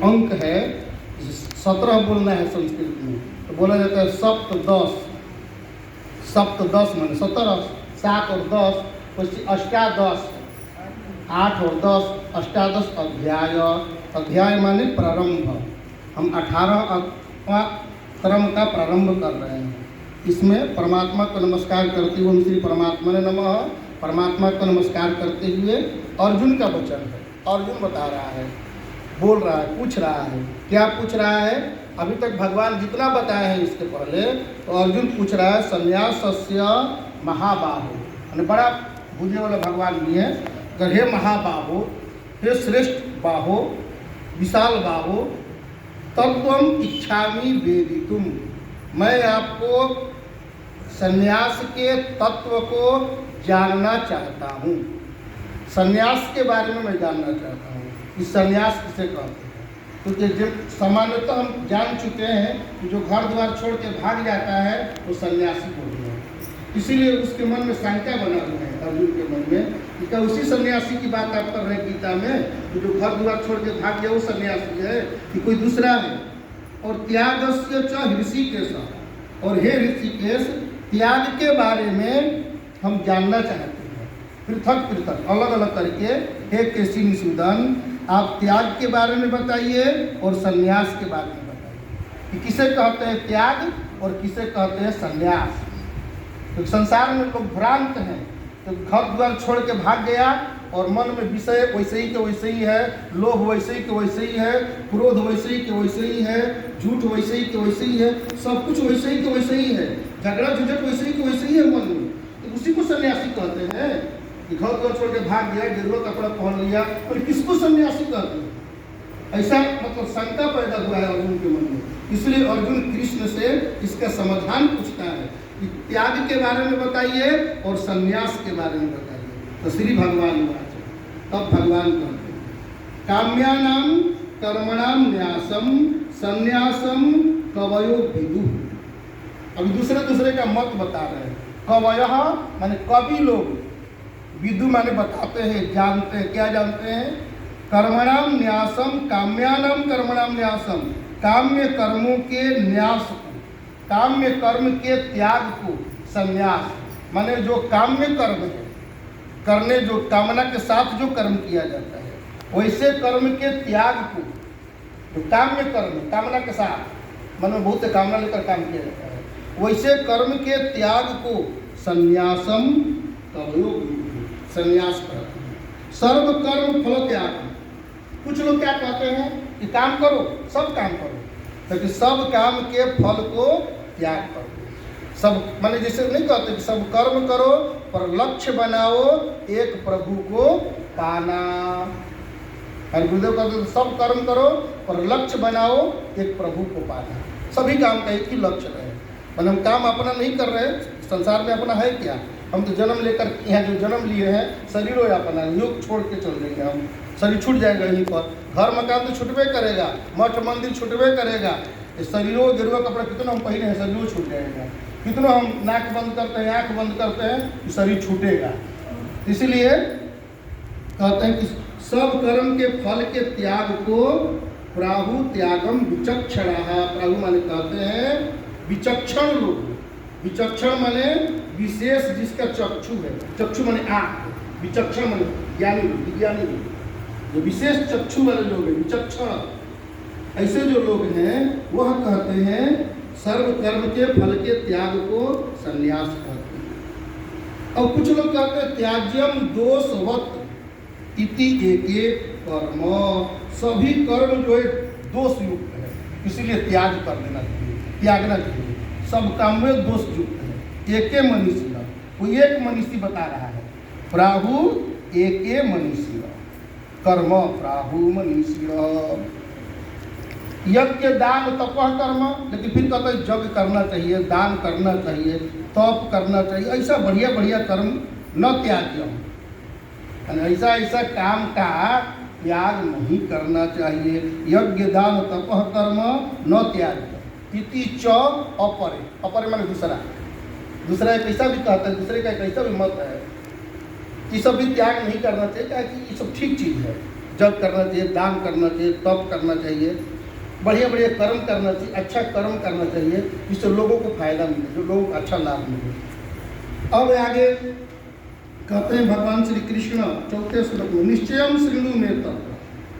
अंक है 17 बोलना है संस्कृत में, तो बोला जाता है सप्तदश। सप्तदश माने 17, 7 और 10, उसकी अष्टादश, 8 और 10, अष्टादश अध्याय। अध्याय माने प्रारंभ। हम 18वां क्रम का प्रारंभ कर रहे हैं। इसमें परमात्मा को नमस्कार करते हुए, श्री परमात्मा ने नमः, परमात्मा को नमस्कार करते हुए अर्जुन का वचन है। अर्जुन बता रहा है, बोल रहा है, पूछ रहा है। क्या पूछ रहा है? अभी तक भगवान जितना बताए हैं इसके पहले, तो अर्जुन पूछ रहा है संन्यासस्य महाबाहो, यानी बड़ा बुझे वाला भगवान भी है। अगर हे महाबाहो, हे श्रेष्ठ बाहो, विशाल बाहो, तत्वम इच्छामि वेदितुम, मैं आपको संन्यास के तत्व को जानना चाहता हूँ। संन्यास के बारे में मैं जानना चाहता हूँ कि संन्यास किसे कहते हैं। क्योंकि जब सामान्यतः हम जान चुके हैं कि जो घर द्वार छोड़ के भाग जाता है वो सन्यासी बोलते हैं, इसीलिए उसके मन में शंका बना हुआ है अर्जुन के मन में कि क्या उसी सन्यासी की बात आप कर रहे हैं गीता में, कि जो घर द्वार छोड़ के भाग गया वो सन्यासी है कि कोई दूसरा है। और त्यागस्य च ऋषिकेश, और हे ऋषिकेश, त्याग के बारे में हम जानना चाहते हैं, पृथक पृथक अलग अलग करके। हे केसी निषूदन, आप त्याग के बारे में बताइए और संन्यास के बारे में बताइए कि किसे कहते हैं त्याग और किसे कहते हैं संन्यास। तो संसार में लोग भ्रांत हैं, तो घर द्वार छोड़ के भाग गया और मन में विषय वैसे ही के वैसे ही है, लोभ वैसे ही के वैसे ही है, क्रोध वैसे ही के वैसे ही है, झूठ वैसे ही के वैसे ही है, सब कुछ वैसे ही के वैसे ही है, झगड़ा झंझट वैसे ही के वैसे ही है मन में। तो उसी को सन्यासी कहते हैं कि घर द्वार छोड़ के भाग गया, गेरुआ कपड़ा पहन लिया, और किसको सन्यासी कहते हैं? ऐसा मतलब शंका पैदा हुआ है अर्जुन के मन में। इसलिए अर्जुन कृष्ण से इसका समाधान पूछता है कि त्याग के बारे में बताइए और संन्यास के बारे में बताइए। तो श्री भगवान वाच, तब भगवान कहते हैं काम्यानाम कर्मणाम न्यासम संन्यासम कवयो विदु। अभी दूसरे का मत बता रहे हैं। कवयः माने कवि लोग, विदु माने बताते हैं, जानते हैं। क्या जानते हैं? कर्मणाम न्यासम, काम्यानाम कर्मणाम न्यासम, काम्य कर्मों के न्यास को, काम्य कर्म के त्याग को संन्यास माने जो काम्य कर्म है, करने जो कामना के साथ जो कर्म किया जाता है, वैसे कर्म के त्याग को, जो काम्य कर्म कामना के साथ, मन में बहुत से कामना लेकर काम किया जाता है, वैसे कर्म के त्याग को संन्यासम कवयो संन्यास करते हैं। सर्व कर्म फल त्याग। कुछ लोग क्या कहते हैं कि काम करो, सब काम करो, क्योंकि सब काम के फल को त्याग करो। सब माने जैसे नहीं कहते कि सब कर्म करो पर लक्ष्य बनाओ एक प्रभु को पाना। हर गुरुदेव कहते सब कर्म करो पर लक्ष्य बनाओ एक प्रभु को पाना। सभी काम का एक ही लक्ष्य रहे। मतलब हम काम अपना नहीं कर रहे, संसार में अपना है क्या? हम तो जन्म लेकर यहाँ जो जन्म लिए हैं, शरीर हो अपना, योग छोड़ के चल देंगे हम, शरीर छूट जाएगा यहीं पर। घर मकान तो छूटबे करेगा, मठ मंदिर छूटबे करेगा, शरीरों गेरुआ कपड़ा कितना हम पहने हैं, शरीरों छूट जाएगा। कितना हम नाक बंद करते हैं, आँख बंद करते हैं, शरीर छूटेगा। इसलिए कहते हैं कि सब कर्म के फल के त्याग को प्राहु त्यागम विचक्षण। प्राहु माने कहते हैं विचक्षण लोग। विचक्षण माने विशेष जिसका चक्षु है, चक्षु माने आँख, विचक्षण माने ज्ञानी विज्ञानी, जो विशेष चक्षु वाले लोग हैं विचक्षण। ऐसे जो लोग हैं वह कहते हैं सर्व कर्म के फल के त्याग को संन्यास कहते हैं। और कुछ लोग कहते हैं त्याज्यम दोषवत इति एके कर्म। सभी कर्म जो है दोष युक्त है, इसीलिए त्याग कर देना चाहिए, त्यागना चाहिए। सब काम में दोष युक्त है। एके मनीषी, वो एक मनीषी बता रहा है। प्राहु एके मनीषी कर्म, प्राहु मनीषी यज्ञ दान तपह कर्म। लेकिन फिर कहते हैं यज्ञ करना चाहिए, दान करना चाहिए, तप करना चाहिए, ऐसा बढ़िया बढ़िया कर्म न त्याज्यम, ऐसा ऐसा काम का त्याग नहीं करना चाहिए। यज्ञ दान तपह कर्म न त्याज्य इति च अपरे। अपरे माने दूसरा एक ऐसा भी कहता है, दूसरे का एक ऐसा भी मत है कि सब भी त्याग नहीं करना चाहिए, क्या कि ये सब ठीक चीज़ है। जप करना चाहिए, दान करना चाहिए, तप करना चाहिए, बढ़िया बढ़िया कर्म करना चाहिए, अच्छा कर्म करना चाहिए, जिससे लोगों को फायदा मिले, जो लोगों को अच्छा लाभ मिले। अब आगे कहते हैं भगवान श्री कृष्ण चौथे श्लोक में, निश्चयम शृणु मे तत्र।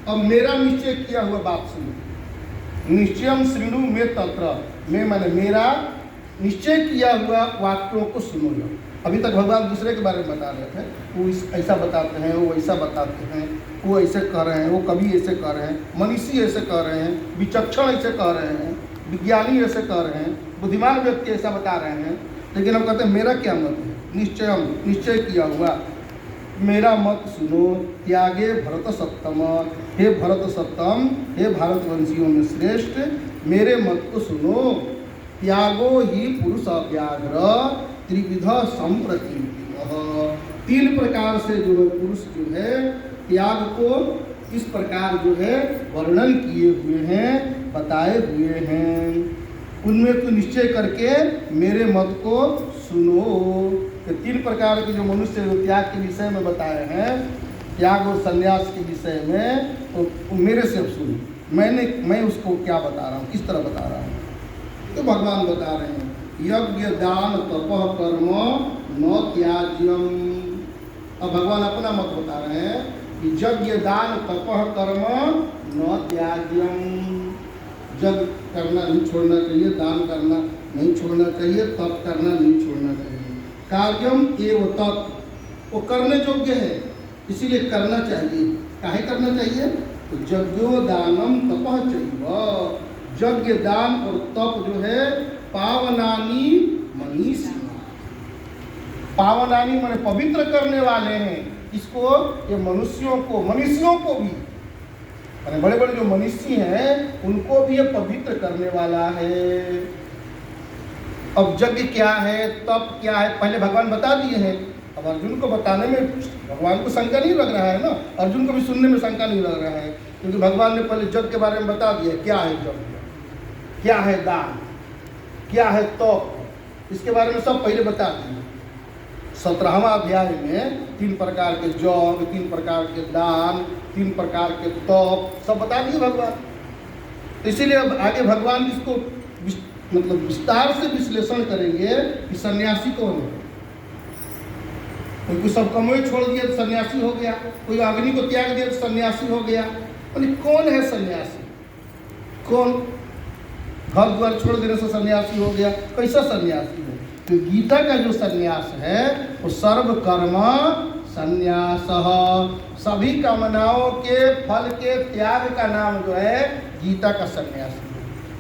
अब मेरा निश्चय किया हुआ बात सुनो। निश्चयम शृणु मे तत्र, मैं माने मेरा निश्चय किया हुआ वाक्यों को सुनो लो। अभी तक भगवान दूसरे के बारे में बता रहे थे, वो ऐसा बताते हैं, वो ऐसा बताते हैं, वो ऐसे कह रहे हैं, वो कवि ऐसे कह रहे हैं, मनीषी ऐसे कह रहे हैं, विचक्षण ऐसे कह रहे हैं, विज्ञानी ऐसे कह रहे हैं, बुद्धिमान व्यक्ति ऐसा बता रहे हैं। लेकिन अब कहते हैं मेरा क्या मत है, निश्चय किया हुआ मेरा मत सुनो। त्यागे भरत सत्तम, हे भरत सत्तम, हे भारतवंशियों में श्रेष्ठ, मेरे मत को सुनो। त्यागो ही पुरुष व्याघ्र त्रिविध संप्रति, 3 प्रकार से जो है पुरुष जो है त्याग को इस प्रकार जो है वर्णन किए हुए हैं, बताए हुए हैं। उनमें तो निश्चय करके मेरे मत को सुनो। तो 3 प्रकार के जो मनुष्य त्याग के विषय में बताए हैं, त्याग और संन्यास के विषय में, तो मेरे से सुनो। मैं उसको क्या बता रहा हूँ, किस तरह बता रहा हूँ। तो भगवान बता रहे हैं, यज्ञ दान तपः कर्म न त्याज्यम। अब भगवान अपना मत बता रहे हैं कि यज्ञ दान तपः कर्म न त्याज्यम। यज्ञ करना नहीं छोड़ना चाहिए, दान करना नहीं छोड़ना चाहिए, तप करना नहीं छोड़ना चाहिए। कार्यम एव तत्, वो करने योग्य है, इसीलिए करना चाहिए। काहे करना चाहिए, तो यज्ञो दानम तपः चैव। यज्ञ दान और तप जो है पावनानी मनीषी, पावनानी माने पवित्र करने वाले हैं। इसको ये मनुष्यों को भी माने बड़े बड़े जो मनीषी हैं उनको भी ये पवित्र करने वाला है। अब यज्ञ क्या है, तप क्या है, पहले भगवान बता दिए हैं। अब अर्जुन को बताने में भगवान को शंका नहीं लग रहा है ना, अर्जुन को भी सुनने में शंका नहीं लग रहा है, क्योंकि भगवान ने पहले यज्ञ के बारे में बता दिया क्या है यज्ञ, क्या है दान, क्या है तप, इसके बारे में सब पहले बता दिए। 17वां अध्याय में 3 प्रकार के यज्ञ, 3 प्रकार के दान, 3 प्रकार के तप सब बता दिए भगवान। तो इसीलिए अब आगे भगवान इसको मतलब विस्तार से विश्लेषण करेंगे कि सन्यासी कौन है। कोई सब कमोई छोड़ दिया तो सन्यासी हो गया, कोई अग्नि को त्याग दिया तो सन्यासी हो गया। कौन है सन्यासी, कौन घर द्वार छोड़ देने से सन्यासी हो गया, कैसा सन्यासी है। तो गीता का जो सन्यास है वो सर्व कर्म सन्यास, सभी कामनाओं के फल के त्याग का नाम जो है गीता का सन्यास है।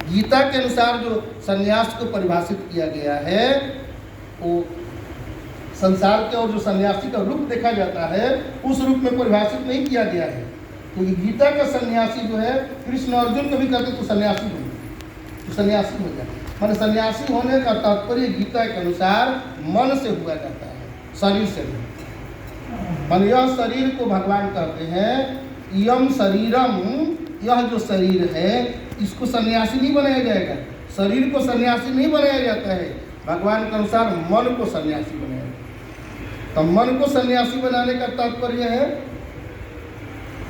गीता के अनुसार जो सन्यास को परिभाषित किया गया है वो संसार के और जो सन्यासी का रूप देखा जाता है उस रूप में परिभाषित नहीं किया गया है। क्योंकि तो गीता का सन्यासी जो है कृष्ण अर्जुन को भी कहते तो सन्यासी हो गया, तो सन्यासी हो गया। माने सन्यासी होने का तात्पर्य गीता के अनुसार मन से हुआ जाता है, शरीर से नहीं। माने यह शरीर को भगवान कहते हैं यम शरीरम, यह जो शरीर है इसको सन्यासी नहीं बनाया जाएगा, शरीर को सन्यासी नहीं बनाया जाता है। भगवान के अनुसार मन को सन्यासी बनाया जाता है। तो मन को सन्यासी बनाने का तात्पर्य है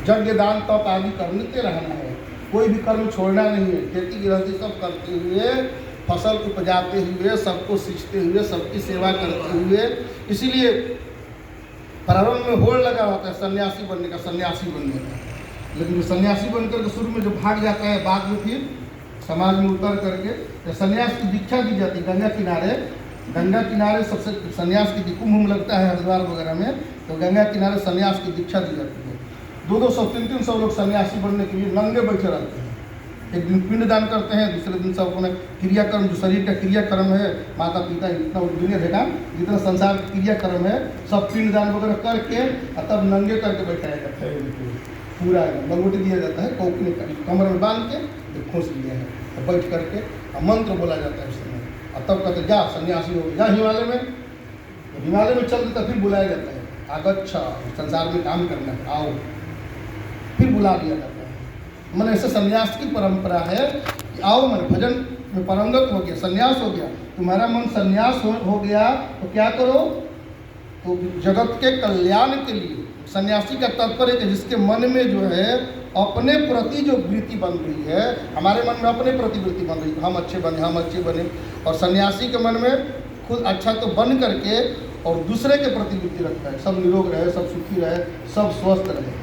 यज्ञ दान तप आदि करते रहना है, कोई भी कर्म छोड़ना नहीं है। खेती गृहस्थी सब करते हुए, फसल उपजाते हुए, सबको सींचते हुए, सबकी सेवा करते हुए। इसीलिए प्रारंभ में होड़ लगा होता है सन्यासी बनने का, सन्यासी बनने का। लेकिन सन्यासी बनकर के शुरू में जो भाग जाता है, बाद में फिर समाज में उतर करके तो सन्यास की दीक्षा दी जाती है। गंगा किनारे सबसे सन्यास की कुंभ लगता है हरिद्वार वगैरह में, तो गंगा किनारे सन्यास की दीक्षा दी जाती है। 200 300 लोग सन्यासी बनने के लिए नंगे बैठे रहते हैं। एक दिन पिंड दान करते हैं, दूसरे दिन सब अपने क्रियाकर्म, जो शरीर का क्रियाकर्म है, माता पिता इतना दुनिया देखा जितना संसार का क्रियाकर्म है सब पिंड दान वगैरह करके तब नंगे करके बैठाया जाता है। पूरा लंगोटी दिया जाता है, कोकने कमर में बांध के खोस लिया है, तो बैठ करके मंत्र बोला जाता है उस समय। और तब कहते जा सन्यासी हो गया हिमालय में, तो हिमालय में चल देता फिर बुलाया जाता है, आगच्छा संसार में काम करना है, आओ, फिर बुला दिया जाता है। मैंने ऐसे सन्यास की परंपरा है कि आओ, मैंने भजन में पारंगत हो गया, सन्यास हो गया, तुम्हारा मन सन्यास हो गया तो क्या करो, तो जगत के कल्याण के लिए सन्यासी का तात्पर्य है कि जिसके मन में जो है अपने प्रति जो वृत्ति बन रही है, हमारे मन में अपने प्रति वृत्ति बन रही है, हम अच्छे बने, हम अच्छे बने, और सन्यासी के मन में खुद अच्छा तो बन करके और दूसरे के प्रति वृत्ति रखता है, सब निरोग रहे, सब सुखी रहे, सब स्वस्थ रहे।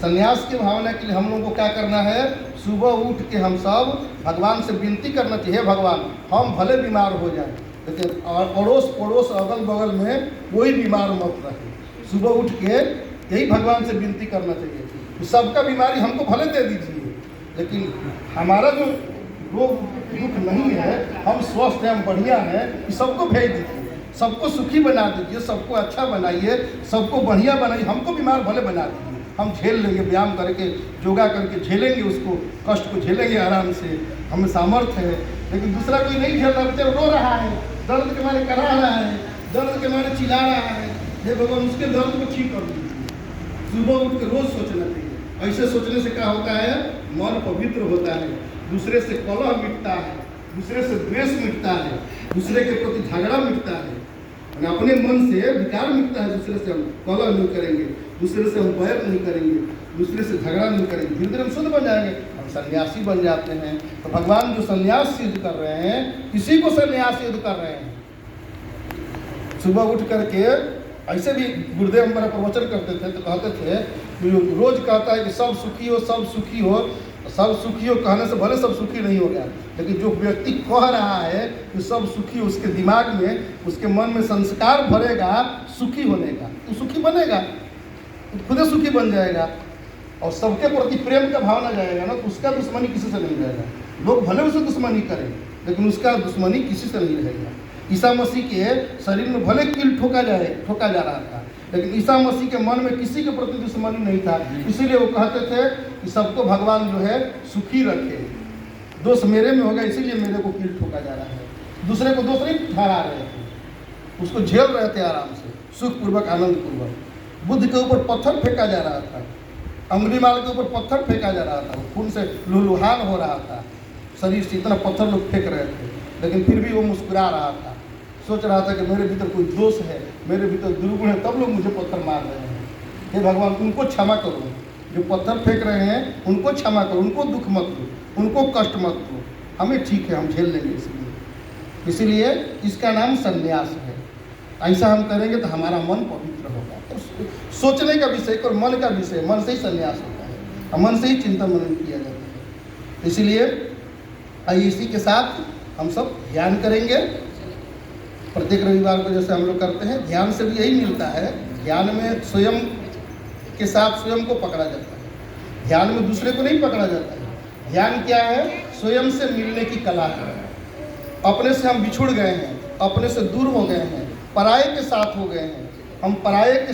सन्यास की भावना के लिए हम लोगों को क्या करना है, सुबह उठ के हम सब भगवान से विनती करना चाहिए, हे भगवान हम भले बीमार हो जाए लेकिन अड़ोस पड़ोस अगल बगल में कोई बीमार मत रहे। सुबह उठ के यही भगवान से विनती करना चाहिए कि सबका बीमारी हमको भले दे दीजिए, लेकिन हमारा जो रोग दुख नहीं है, हम स्वस्थ हैं, हम बढ़िया हैं, सबको भेज दीजिए, सबको सुखी बना दीजिए, सबको अच्छा बनाइए, सबको बढ़िया बनाइए, हमको बीमार भले बना दीजिए, हम झेल लेंगे, व्यायाम करके योगा करके झेलेंगे, उसको कष्ट को झेलेंगे आराम से, हमें सामर्थ्य है। लेकिन दूसरा कोई नहीं झेल रहा, बच्चा रो रहा है, दर्द के मारे करा रहा है, दर्द के मारे चिल्ला रहा है, हे भगवान उसके दर्द को ठीक कर दीजिए। सुबह उठ के रोज सोचना चाहिए। ऐसे सोचने से क्या होता है, मन पवित्र होता है, दूसरे से कलह मिटता है, दूसरे से द्वेष मिटता है, दूसरे के प्रति झगड़ा मिटता है, अपने मन से विकार मिटता है। दूसरे से हम कलह नहीं करेंगे, दूसरे से हम बैर नहीं करेंगे, दूसरे से झगड़ा नहीं करेंगे, धीरे धीरे हम शुद्ध बन जाएंगे, हम सन्यासी बन जाते हैं। तो भगवान जो सन्यास सिद्ध कर रहे हैं, किसी को सन्यास सिद्ध कर रहे हैं। सुबह उठ करके ऐसे भी गुरुदेव हमारा प्रवचन करते थे तो कहते थे, रोज कहता है कि सब सुखी हो, सब सुखी हो, सब सुखी हो कहने से भले सब सुखी नहीं हो गया, लेकिन जो व्यक्ति कह रहा है कि सब सुखी हो, उसके दिमाग में, उसके मन में संस्कार भरेगा सुखी होने का, तो सुखी बनेगा, तो खुद सुखी बन जाएगा, और सबके प्रति प्रेम का भावना जाएगा ना, तो उसका दुश्मनी किसी से नहीं रहेगा। लोग भले उसे दुश्मनी करें, लेकिन उसका दुश्मनी किसी से नहीं रहेगा। ईसा मसीह के शरीर में भले कील ठोका जा रहा था, लेकिन ईसा मसीह के मन में किसी के प्रति दुश्मनी नहीं था। इसीलिए वो कहते थे कि सबको भगवान जो है सुखी रखे, दोष मेरे में होगा इसीलिए मेरे को कील ठोका जा रहा है, दूसरे को दोष नहीं ठहरा रहे थे, उसको झेल रहे थे आराम से, सुखपूर्वक आनंद पूर्वक। बुद्ध के ऊपर पत्थर फेंका जा रहा था, अंगुलीमाल के ऊपर पत्थर फेंका जा रहा था, वो खून से लुलुहान हो रहा था, शरीर से इतना पत्थर लोग फेंक रहे थे, लेकिन फिर भी वो मुस्कुरा रहा था, सोच रहा था कि मेरे भीतर कोई दोष है, मेरे भीतर दुर्गुण है, तब लोग मुझे पत्थर मार रहे हैं। हे भगवान उनको क्षमा करो, जो पत्थर फेंक रहे हैं उनको क्षमा करो, उनको दुख मत दो, उनको कष्ट मत दो, हमें ठीक है, हम झेल लेंगे। इसीलिए इसका नाम संन्यास है। ऐसा हम करेंगे तो हमारा मन पवित्र होगा। तो सोचने का विषय और मन का विषय, मन से ही संन्यास होता है और मन से ही चिंतन मनन किया जाता है। इसीलिए आइए इसी के साथ हम सब ध्यान करेंगे प्रत्येक रविवार को, जैसे हम लोग करते हैं। ध्यान से भी यही मिलता है, ध्यान में स्वयं के साथ स्वयं को पकड़ा जाता है, ध्यान में दूसरे को नहीं पकड़ा जाता है। ध्यान क्या है, स्वयं से मिलने की कला है। अपने से हम बिछुड़ गए हैं, अपने से दूर हो गए हैं, पराये के साथ हो गए हैं, हम पराये के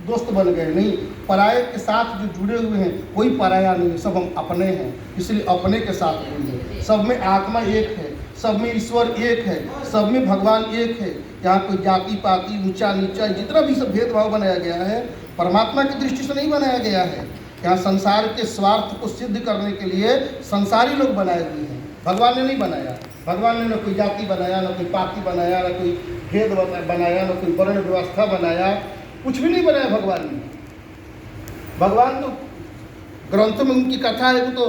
दोस्त बन गए, नहीं, पराये के साथ जो जुड़े हुए हैं कोई पराया नहीं, सब हम अपने हैं। इसलिए अपने के साथ बोलिए, सब में आत्मा एक है, सब में ईश्वर एक है, सब में भगवान एक है। यहाँ कोई जाति पाति ऊंचा नीचा जितना भी सब भेदभाव बनाया गया है, परमात्मा की दृष्टि से नहीं बनाया गया है। यहाँ संसार के स्वार्थ को सिद्ध करने के लिए संसारी लोग बनाए हुए हैं, भगवान ने नहीं बनाया। भगवान ने न कोई जाति बनाया, न कोई पाति बनाया, न कोई भेद बनाया, न कोई वर्ण व्यवस्था बनाया, कुछ भी नहीं बनाया भगवान ने। भगवान तो ग्रंथों में उनकी कथा है, वो तो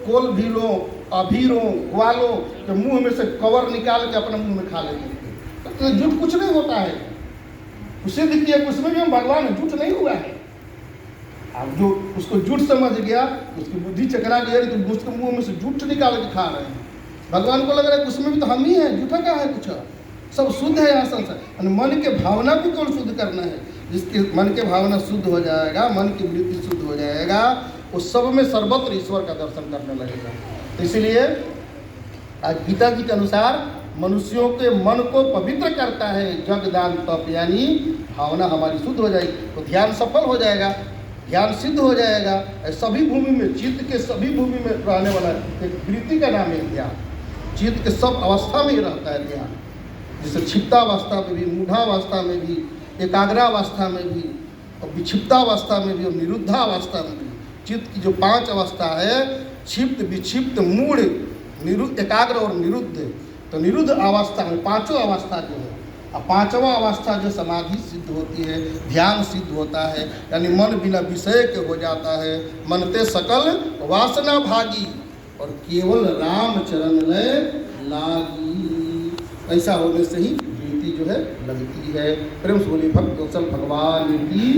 कोल भी लो, अभी लो, ग्वालो के मुंह में से कवर निकाल के अपने मुंह में खा लेते। तो झूठ कुछ नहीं होता है, सिद्ध किया उसमें भी हम भगवान झूठ नहीं हुआ है। अब जो उसको झूठ समझ गया, उसकी बुद्धि चकरा गया, तो उसके मुंह में से झूठ निकाल के खा रहे हैं। भगवान को लग रहा है उसमें भी तो हम ही हैं, झूठा क्या है, कुछ सब शुद्ध है यहाँ संसार। मन के भावना को कौन शुद्ध करना है, जिसके मन के भावना शुद्ध हो जाएगा, मन की वृत्ति शुद्ध हो जाएगा, वो सब में सर्वत्र ईश्वर का दर्शन करने लगेगा। तो इसलिए आज गीता जी के अनुसार मनुष्यों के मन को पवित्र करता है जग दान तप, यानी भावना हमारी शुद्ध हो जाएगी तो ध्यान सफल हो जाएगा, ज्ञान सिद्ध हो जाएगा। सभी भूमि में, चित्त के सभी भूमि में रहने वाला एक वृत्ति का नाम है ध्यान। चित्त के सब अवस्था में ही रहता है ध्यान, जैसे क्षिप्तावस्था में भी, मूढ़ावस्था में भी, एकाग्रावस्था में भी, और विक्षिप्तावस्था में भी, और निरुद्धावस्था में भी। चित्त की जो 5 अवस्था है, क्षिप्त, विक्षिप्त, मूढ़, एकाग्र और निरुद्ध। तो निरुद्ध अवस्था में 5 अवस्था जो है, और पांचवा अवस्था जो समाधि सिद्ध होती है, ध्यान सिद्ध होता है, यानी मन बिना विषय के हो जाता है। मनते सकल वासना भागी और केवल राम चरण लय लागी। ऐसा होने से ही गिनती जो है लगती है। प्रेम से बोलिए भक्त वत्सल भगवान की।